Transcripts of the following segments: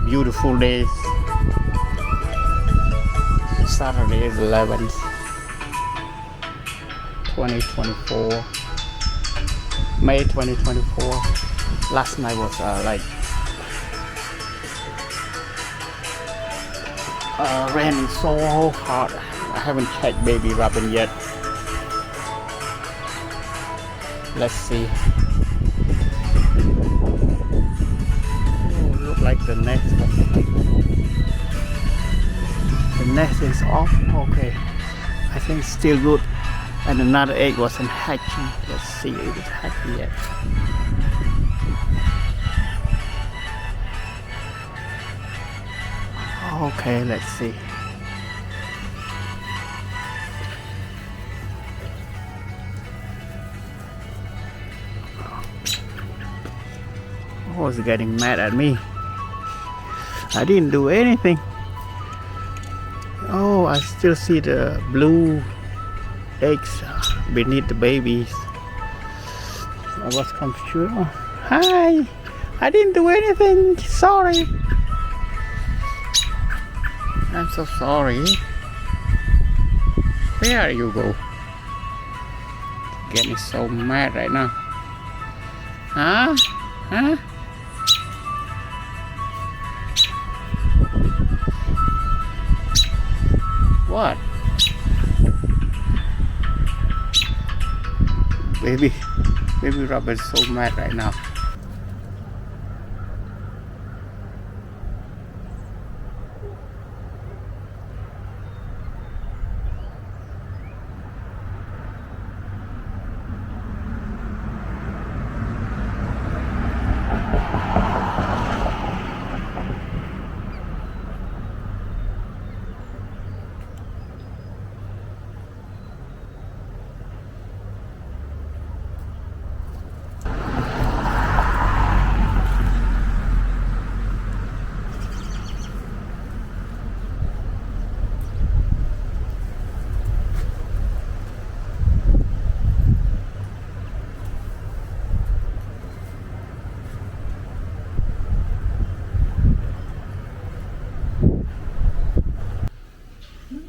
beautiful day. Saturday is 11th, 2024, May 2024. Last night was raining so hard. I haven't checked baby robin yet. Let's see. Oh, look like the nest is off. Okay, I think still good. And another egg wasn't hatching. Let's see if it's hatching yet. Okay, let's see. Oh, it's getting mad at me. I didn't do anything. Oh, I still see the blue eggs beneath the babies. I was confused. Oh, hi! I didn't do anything. Sorry. I'm so sorry. Where you go? Getting so mad right now. Huh? Huh? What? Baby Robin's so mad right now.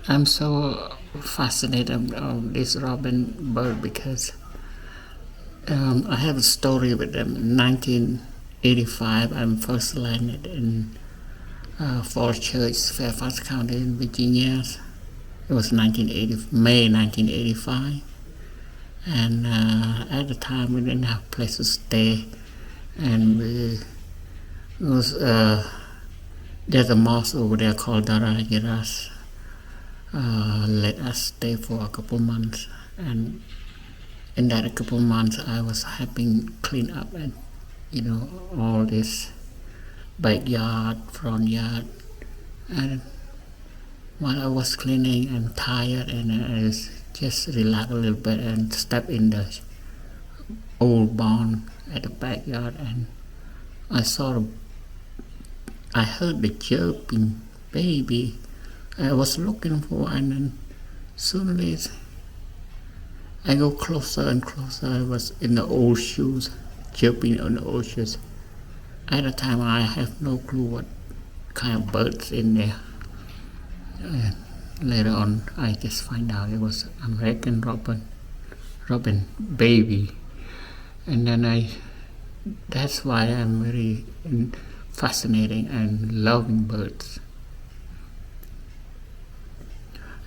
I'm so fascinated of this robin bird because I have a story with them. In 1985, I first landed in Falls Church, Fairfax County in Virginia. It was May 1985, and at the time we didn't have a place to stay, and there's a mosque over there called Darajiras. Let us stay for a couple months, and in that couple months I was helping clean up and all this backyard, front yard, and while I was cleaning I'm tired and I just relax a little bit and step in the old barn at the backyard, and I heard the chirping baby I was looking for, and then suddenly I go closer and closer. I was in the old shoes, chirping on the old shoes. At the time I have no clue what kind of birds in there. And later on I just find out it was American robin baby, and then that's why I'm very fascinating and loving birds.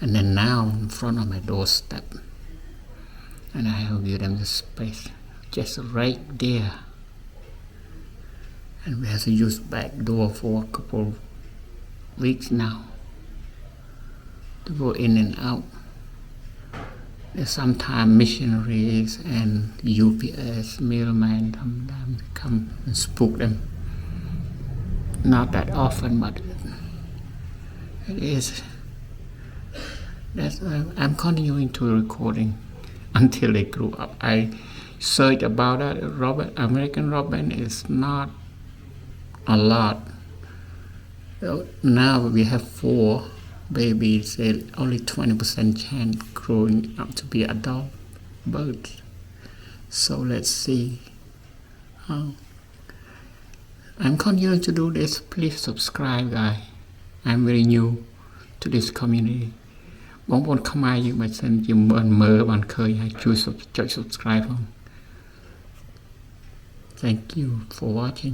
And then now in front of my doorstep, and I have given them the space just right there, and we have to use back door for a couple of weeks now to go in and out. There's sometimes missionaries and UPS mailman sometimes come and spook them. Not that often, but it is. I'm continuing to recording until they grew up. I searched about that. American robin is not a lot. Now we have 4 babies. Only 20% chance growing up to be adult birds. So let's see. I'm continuing to do this. Please subscribe, guys. I'm very new to this community បងប្អូនខ្មែរយើងបើសិនជាមើលបានឃើញហើយជួយចុច subscribe ផង Thank you for watching